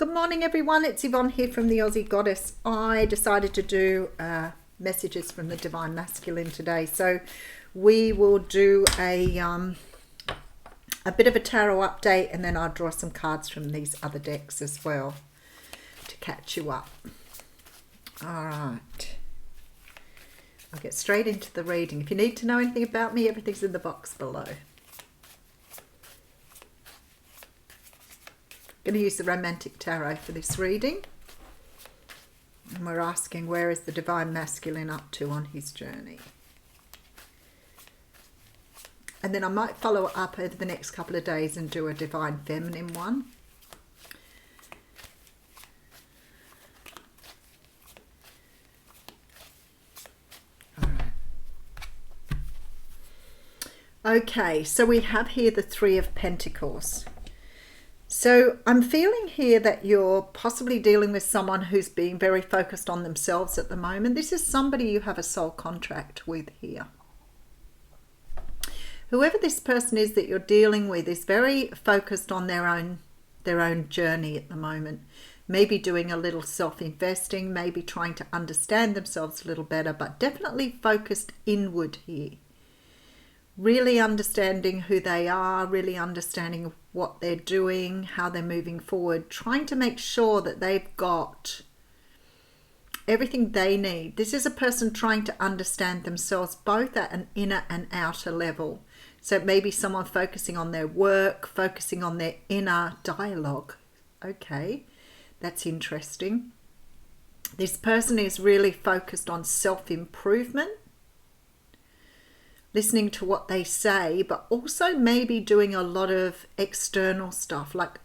Good morning everyone, it's Yvonne here from the Aussie Goddess. I decided to do messages from the Divine Masculine today, so we will do a bit of a tarot update, and then I'll draw some cards from these other decks as well to catch you up. Alright, I'll get straight into the reading. If you need to know anything about me, everything's in the box below. I'm going to use the Romantic Tarot for this reading. And we're asking, where is the Divine Masculine up to on his journey? And then I might follow it up over the next couple of days and do a Divine Feminine one. Okay, so we have here the Three of Pentacles. So I'm feeling here that you're possibly dealing with someone who's being very focused on themselves at the moment. This is somebody you have a soul contract with here. Whoever this person is that you're dealing with is very focused on their own journey at the moment. Maybe doing a little self-investing, maybe trying to understand themselves a little better, but definitely focused inward here. Really understanding who they are, really understanding what they're doing, how they're moving forward, trying to make sure that they've got everything they need. This is a person trying to understand themselves both at an inner and outer level. So maybe someone focusing on their work, focusing on their inner dialogue. Okay, that's interesting. This person is really focused on self-improvement, listening to what they say, but also maybe doing a lot of external stuff, like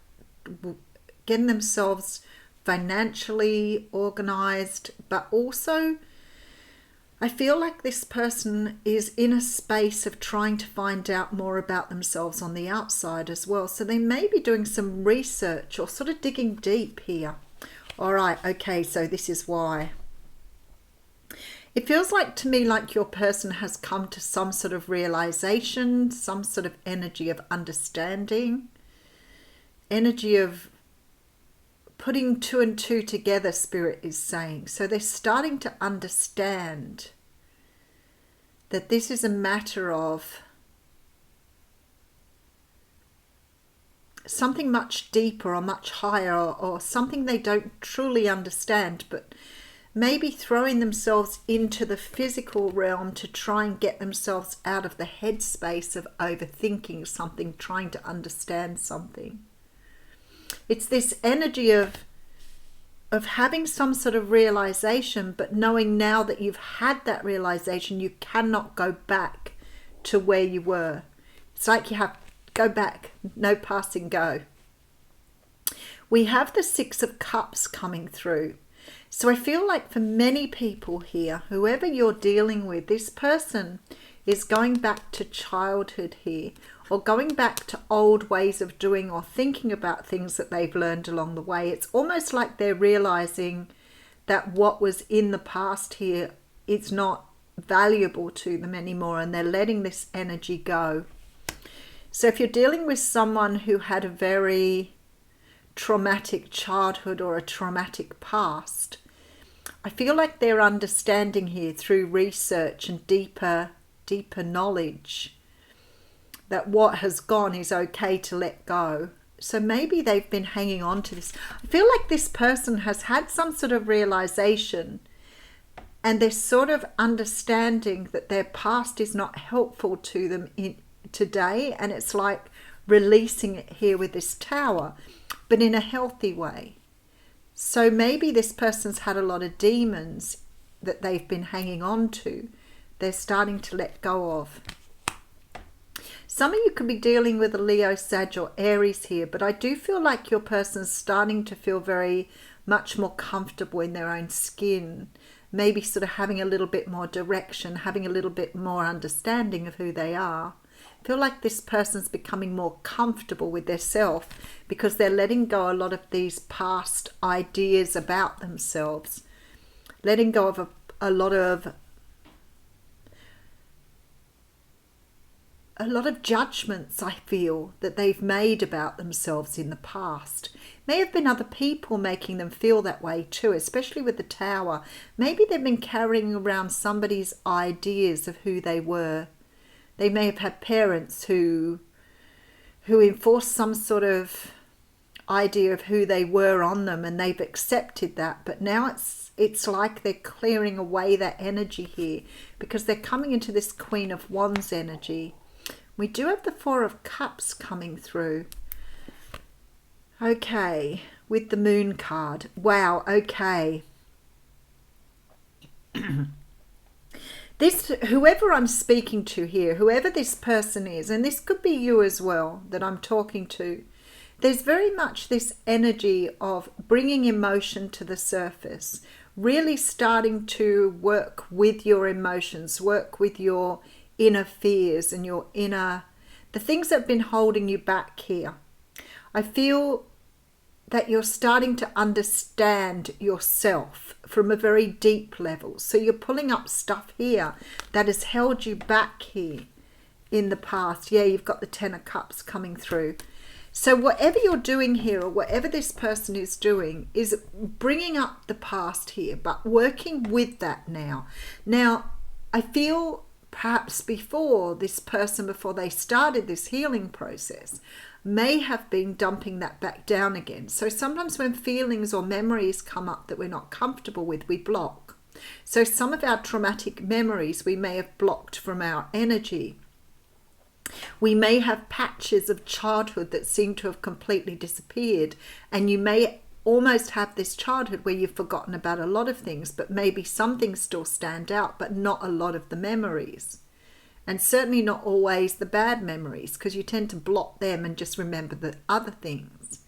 getting themselves financially organized, but also I feel like this person is in a space of trying to find out more about themselves on the outside as well. So they may be doing some research or sort of digging deep here. All right, okay, so this is why. It feels like to me like your person has come to some sort of realization, some sort of energy of understanding, energy of putting two and two together, Spirit is saying. So they're starting to understand that this is a matter of something much deeper or much higher, or something they don't truly understand, but maybe throwing themselves into the physical realm to try and get themselves out of the headspace of overthinking something, trying to understand something. It's this energy of having some sort of realization, but knowing now that you've had that realization, you cannot go back to where you were. It's like you have to go back, no passing go. We have the Six of Cups coming through. So I feel like for many people here, whoever you're dealing with, this person is going back to childhood here, or going back to old ways of doing or thinking about things that they've learned along the way. It's almost like they're realizing that what was in the past here is not valuable to them anymore, and they're letting this energy go. So if you're dealing with someone who had a very traumatic childhood or a traumatic past, I feel like they're understanding here through research and deeper knowledge that what has gone is okay to let go. So maybe they've been hanging on to this. I feel like this person has had some sort of realization, and they're sort of understanding that their past is not helpful to them in today, and it's like releasing it here with this Tower, but in a healthy way. So maybe this person's had a lot of demons that they've been hanging on to. They're starting to let go of. Some of you could be dealing with a Leo, Sag or Aries here, but I do feel like your person's starting to feel very much more comfortable in their own skin. Maybe sort of having a little bit more direction, having a little bit more understanding of who they are. I feel like this person's becoming more comfortable with their self because they're letting go a lot of these past ideas about themselves, letting go of a lot of a lot of judgments, I feel, that they've made about themselves in the past. May have been other people making them feel that way too, especially with the Tower. Maybe they've been carrying around somebody's ideas of who they were. They may have had parents who enforced some sort of idea of who they were on them, and they've accepted that. But now it's like they're clearing away that energy here, because they're coming into this Queen of Wands energy. We do have the Four of Cups coming through. Okay, with the Moon card. Wow, okay. Whoever I'm speaking to here, whoever this person is, and this could be you as well that I'm talking to, there's very much this energy of bringing emotion to the surface, really starting to work with your emotions, work with your inner fears and the things that have been holding you back here. I feel that you're starting to understand yourself from a very deep level. So you're pulling up stuff here that has held you back here in the past. Yeah, you've got the Ten of Cups coming through. So whatever you're doing here, or whatever this person is doing, is bringing up the past here, but working with that now. Now, I feel perhaps before this person, before they started this healing process, may have been dumping that back down again. So sometimes when feelings or memories come up that we're not comfortable with, we block. So some of our traumatic memories we may have blocked from our energy. We may have patches of childhood that seem to have completely disappeared, and you may almost have this childhood where you've forgotten about a lot of things, but maybe some things still stand out, but not a lot of the memories. And certainly not always the bad memories, because you tend to block them and just remember the other things.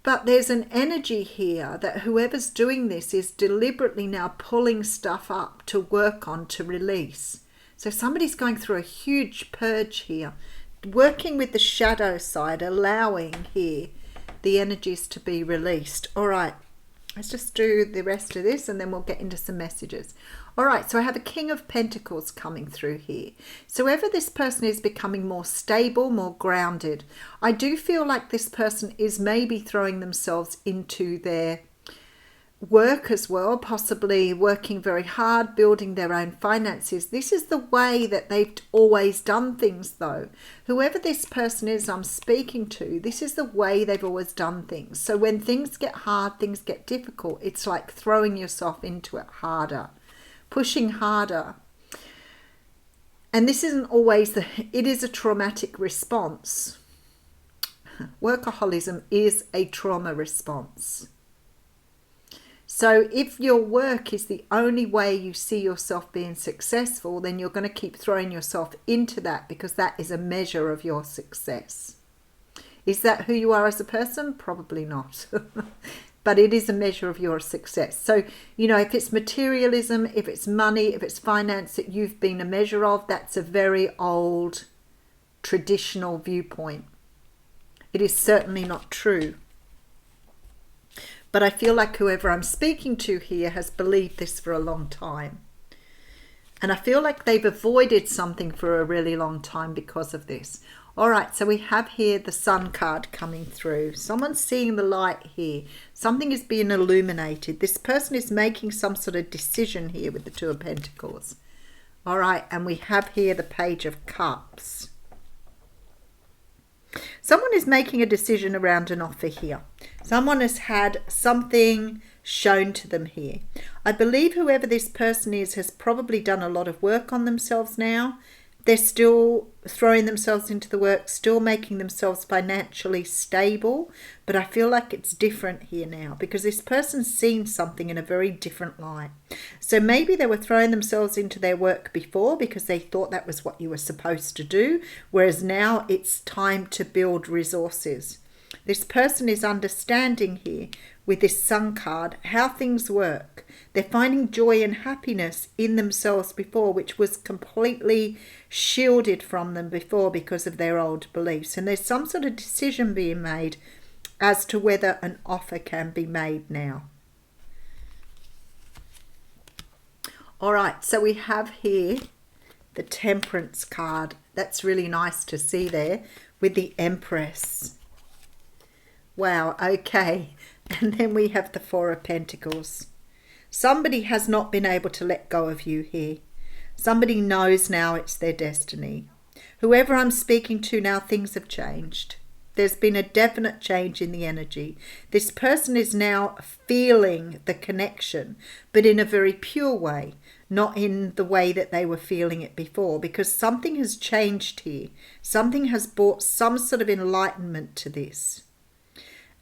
But there's an energy here that whoever's doing this is deliberately now pulling stuff up to work on, to release. So somebody's going through a huge purge here, working with the shadow side, allowing here the energies to be released. All right, let's just do the rest of this and then we'll get into some messages. All right, so I have a King of Pentacles coming through here. So whoever this person is becoming more stable, more grounded. I do feel like this person is maybe throwing themselves into their work as well, possibly working very hard, building their own finances. This is the way that they've always done things though. Whoever this person is I'm speaking to, this is the way they've always done things. So when things get hard, things get difficult, it's like throwing yourself into it harder, pushing harder. And this isn't always it is a traumatic response. Workaholism is a trauma response. So if your work is the only way you see yourself being successful, then you're going to keep throwing yourself into that, because that is a measure of your success. Is that who you are as a person? Probably not. But it is a measure of your success. So, you know, if it's materialism, if it's money, if it's finance that you've been a measure of, that's a very old traditional viewpoint. It is certainly not true. But I feel like whoever I'm speaking to here has believed this for a long time. And I feel like they've avoided something for a really long time because of this. All right, so we have here the Sun card coming through. Someone's seeing the light here. Something is being illuminated. This person is making some sort of decision here with the Two of Pentacles. All right, and we have here the Page of Cups. Someone is making a decision around an offer here. Someone has had something shown to them here. I believe whoever this person is has probably done a lot of work on themselves now. They're still throwing themselves into the work, still making themselves financially stable. But I feel like it's different here now, because this person's seen something in a very different light. So maybe they were throwing themselves into their work before because they thought that was what you were supposed to do. Whereas now it's time to build resources. This person is understanding here with this Sun card how things work. They're finding joy and happiness in themselves before, which was completely shielded from them before because of their old beliefs. And there's some sort of decision being made as to whether an offer can be made now. All right, so we have here the Temperance card. That's really nice to see there with the Empress. Wow, okay. And then we have the Four of Pentacles. Somebody has not been able to let go of you here. Somebody knows now it's their destiny. Whoever I'm speaking to now, things have changed. There's been a definite change in the energy. This person is now feeling the connection, but in a very pure way, not in the way that they were feeling it before, because something has changed here. Something has brought some sort of enlightenment to this.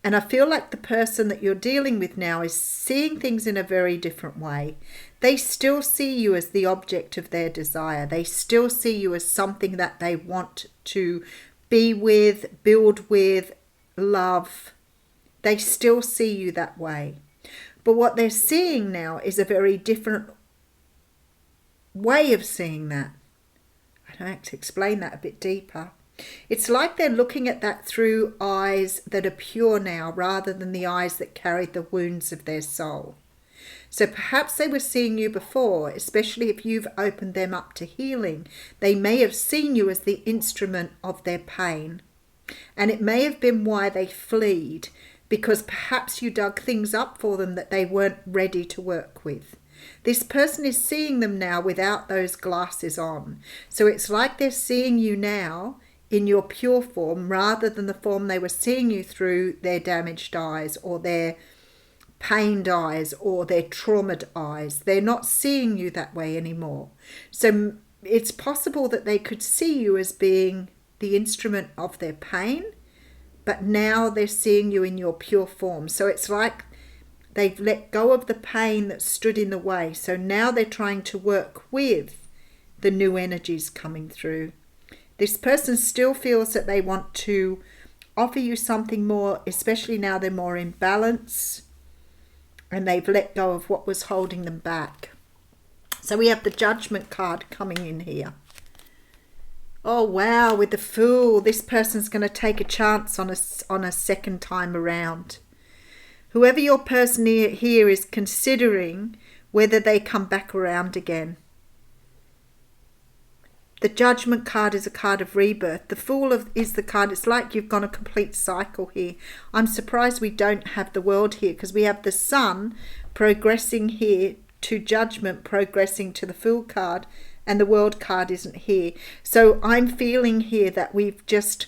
And I feel like the person that you're dealing with now is seeing things in a very different way. They still see you as the object of their desire. They still see you as something that they want to be with, build with, love. They still see you that way. But what they're seeing now is a very different way of seeing that. I'd like to explain that a bit deeper. It's like they're looking at that through eyes that are pure now, rather than the eyes that carried the wounds of their soul. So perhaps they were seeing you before, especially if you've opened them up to healing. They may have seen you as the instrument of their pain. And it may have been why they fled, because perhaps you dug things up for them that they weren't ready to work with. This person is seeing them now without those glasses on. So it's like they're seeing you now in your pure form, rather than the form they were seeing you through their damaged eyes, or their pained eyes, or their traumatized eyes. They're not seeing you that way anymore. So it's possible that they could see you as being the instrument of their pain, but now they're seeing you in your pure form. So it's like they've let go of the pain that stood in the way. So now they're trying to work with the new energies coming through. This person still feels that they want to offer you something more, especially now they're more in balance and they've let go of what was holding them back. So we have the Judgment card coming in here. Oh wow, with the Fool, this person's going to take a chance on a second time around. Whoever your person here is considering whether they come back around again. The Judgment card is a card of rebirth. The Fool is the card. It's like you've gone a complete cycle here. I'm surprised we don't have the World here, because we have the Sun progressing here to Judgment, progressing to the Fool card, and the World card isn't here. So I'm feeling here that we've just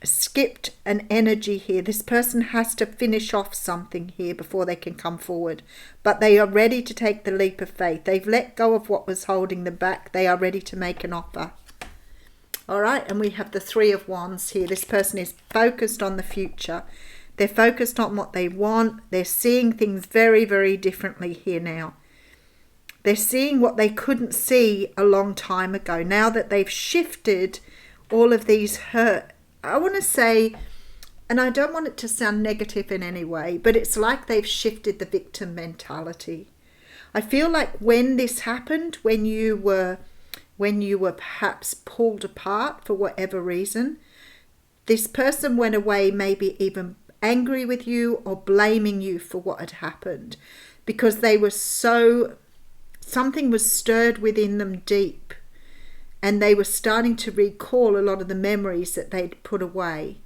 skipped an energy here. This person has to finish off something here before they can come forward, but they are ready to take the leap of faith. They've let go of what was holding them back. They are ready to make an offer. All right, and we have the Three of Wands here. This person is focused on the future. They're focused on what they want. They're seeing things very, very differently here now. They're seeing what they couldn't see a long time ago. Now that they've shifted all of these hurt, I want to say, and I don't want it to sound negative in any way, but it's like they've shifted the victim mentality. I feel like when this happened, when you were perhaps pulled apart for whatever reason, this person went away maybe even angry with you or blaming you for what had happened, because they were something was stirred within them deep, and they were starting to recall a lot of the memories that they'd put away.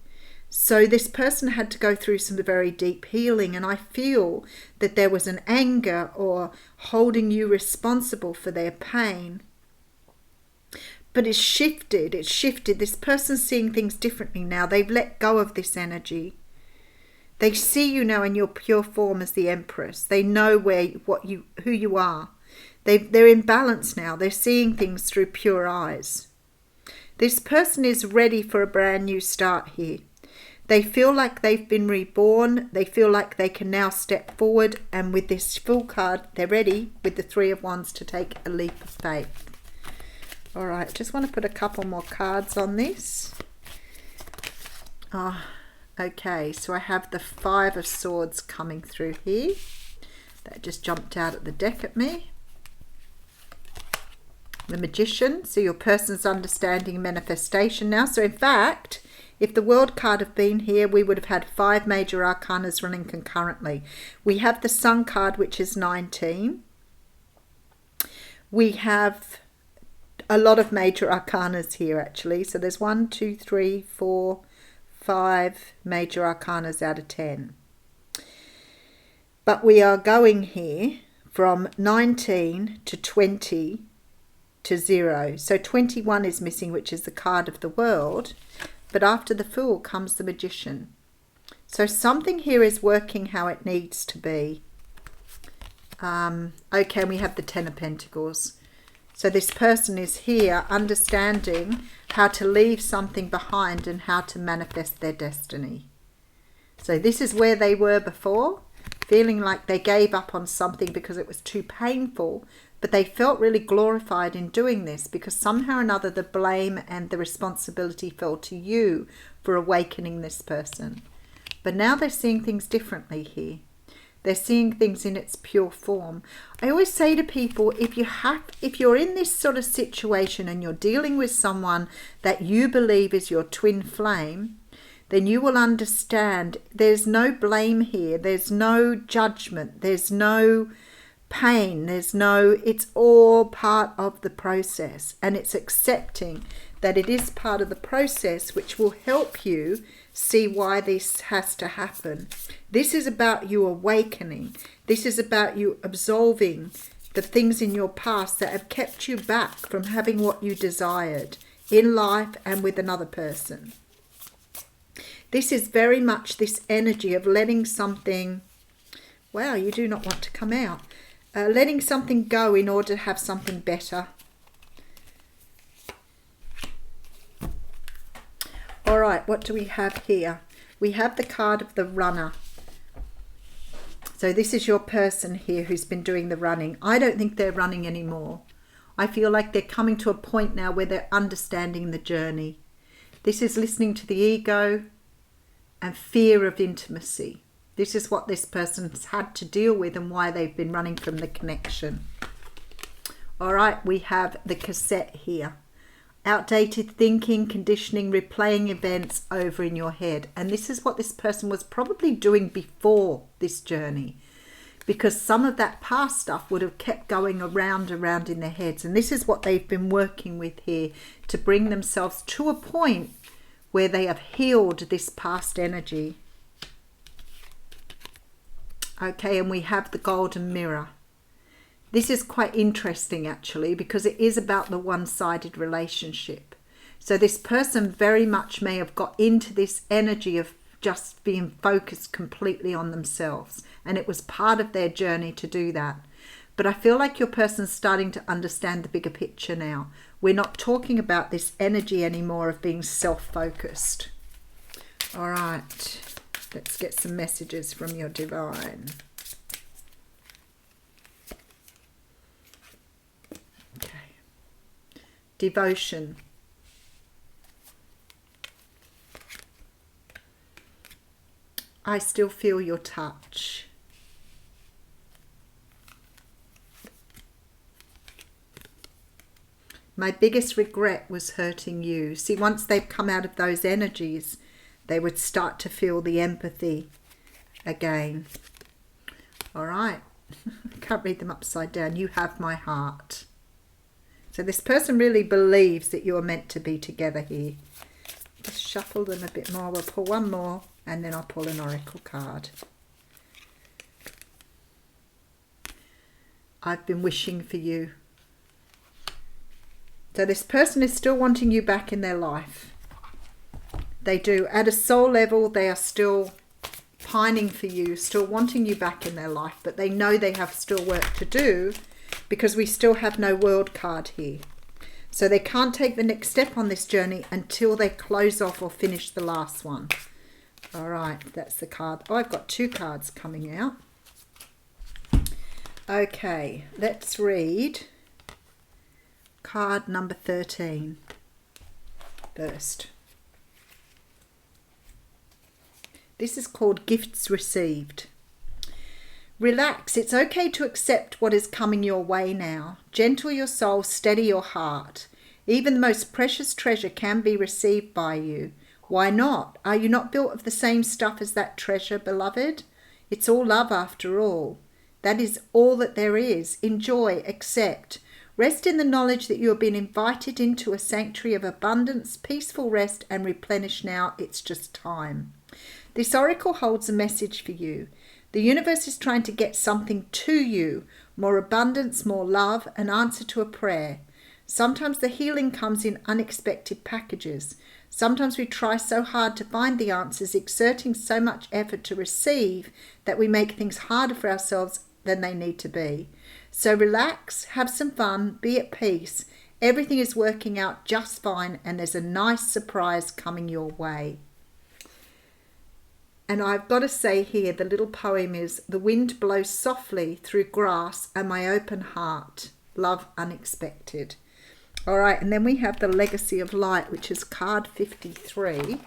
So this person had to go through some very deep healing, and I feel that there was an anger or holding you responsible for their pain. But it's shifted. This person's seeing things differently now. They've let go of this energy. They see you now in your pure form as the Empress. They know who you are. They're in balance now. They're seeing things through pure eyes. This person is ready for a brand new start here. They feel like they've been reborn. They feel like they can now step forward. And with this Fool card, they're ready with the Three of Wands to take a leap of faith. All right, just want to put a couple more cards on this. Okay, so I have the Five of Swords coming through here. That just jumped out at the deck at me. The Magician, so your person's understanding manifestation now. So in fact, if the World card had been here, we would have had 5 major arcanas running concurrently. We have the Sun card, which is 19. We have a lot of major arcanas here, actually. So there's 1, 2, 3, 4, 5 major arcanas out of 10. But we are going here from 19 to 20 to 0. So 21 is missing, which is the card of the world. But after the Fool comes the Magician. So something here is working how it needs to be. Okay, and we have the Ten of Pentacles. So this person is here understanding how to leave something behind and how to manifest their destiny. So this is where they were before, feeling like they gave up on something because it was too painful, but they felt really glorified in doing this because somehow or another the blame and the responsibility fell to you for awakening this person. But now they're seeing things differently here. They're seeing things in its pure form. I always say to people, if you're in this sort of situation and you're dealing with someone that you believe is your twin flame, then you will understand there's no blame here. There's no judgment. There's no pain. It's all part of the process. And it's accepting that it is part of the process, which will help you see why this has to happen. This is about you awakening. This is about you absolving the things in your past that have kept you back from having what you desired in life and with another person. This is very much this energy of letting something, wow, you do not want to come out, letting something go in order to have something better. All right, what do we have here? We have the card of the Runner. So this is your person here who's been doing the running. I don't think they're running anymore. I feel like they're coming to a point now where they're understanding the journey. This is listening to the ego and fear of intimacy. This is what this person's had to deal with and why they've been running from the connection. All right, we have the cassette here. Outdated thinking, conditioning, replaying events over in your head. And this is what this person was probably doing before this journey, because some of that past stuff would have kept going around in their heads. And this is what they've been working with here to bring themselves to a point where they have healed this past energy. Okay, and we have the Golden Mirror. This is quite interesting actually, because it is about the one-sided relationship. So this person very much may have got into this energy of just being focused completely on themselves, and it was part of their journey to do that. But I feel like your person's starting to understand the bigger picture now. We're not talking about this energy anymore of being self-focused. All right, let's get some messages from your divine. Devotion. I still feel your touch. My biggest regret was hurting you. See, once they've come out of those energies, they would start to feel the empathy again. All right. I can't read them upside down. You have my heart. So this person really believes that you're meant to be together here. Just shuffle them a bit more. We'll pull one more and then I'll pull an oracle card. I've been wishing for you. So this person is still wanting you back in their life. They do. At a soul level, they are still pining for you, still wanting you back in their life, but they know they have still work to do, because we still have no world card here. So they can't take the next step on this journey until they close off or finish the last one. All right, that's the card. Oh, I've got two cards coming out. Okay, let's read card number 13 first. This is called Gifts Received. Relax, it's okay to accept what is coming your way now. Gentle your soul, steady your heart. Even the most precious treasure can be received by you. Why not? Are you not built of the same stuff as that treasure, beloved? It's all love after all. That is all that there is. Enjoy, accept. Rest in the knowledge that you have been invited into a sanctuary of abundance, peaceful rest, and replenish now. It's just time. This oracle holds a message for you. The universe is trying to get something to you, more abundance, more love, an answer to a prayer. Sometimes the healing comes in unexpected packages. Sometimes we try so hard to find the answers, exerting so much effort to receive, that we make things harder for ourselves than they need to be. So relax, have some fun, be at peace. Everything is working out just fine, and there's a nice surprise coming your way. And I've got to say here, the little poem is, the wind blows softly through grass and my open heart. Love unexpected. All right, and then we have the Legacy of Light, which is card 53.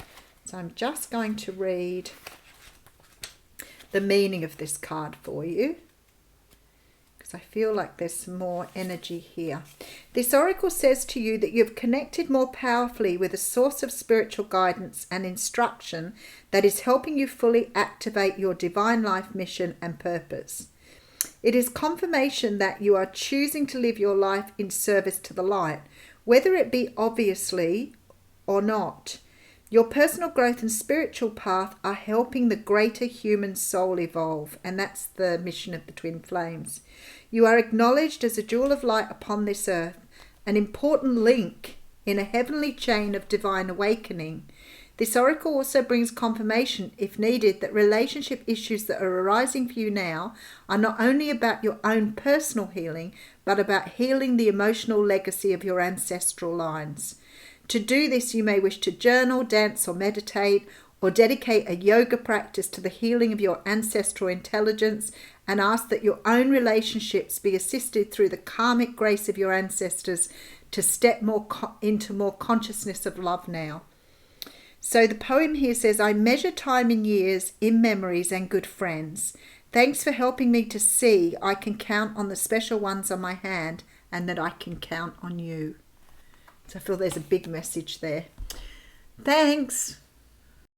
So I'm just going to read the meaning of this card for you, because I feel like there's some more energy here. This oracle says to you that you've connected more powerfully with a source of spiritual guidance and instruction that is helping you fully activate your divine life mission and purpose. It is confirmation that you are choosing to live your life in service to the light, whether it be obviously or not. Your personal growth and spiritual path are helping the greater human soul evolve, and that's the mission of the Twin Flames. You are acknowledged as a jewel of light upon this earth, an important link in a heavenly chain of divine awakening. This oracle also brings confirmation, if needed, that relationship issues that are arising for you now are not only about your own personal healing, but about healing the emotional legacy of your ancestral lines. To do this, you may wish to journal, dance, or meditate, or dedicate a yoga practice to the healing of your ancestral intelligence, and ask that your own relationships be assisted through the karmic grace of your ancestors to step more into more consciousness of love now. So the poem here says, I measure time in years, in memories and good friends. Thanks for helping me to see I can count on the special ones on my hand, and that I can count on you. So I feel there's a big message there. Thanks.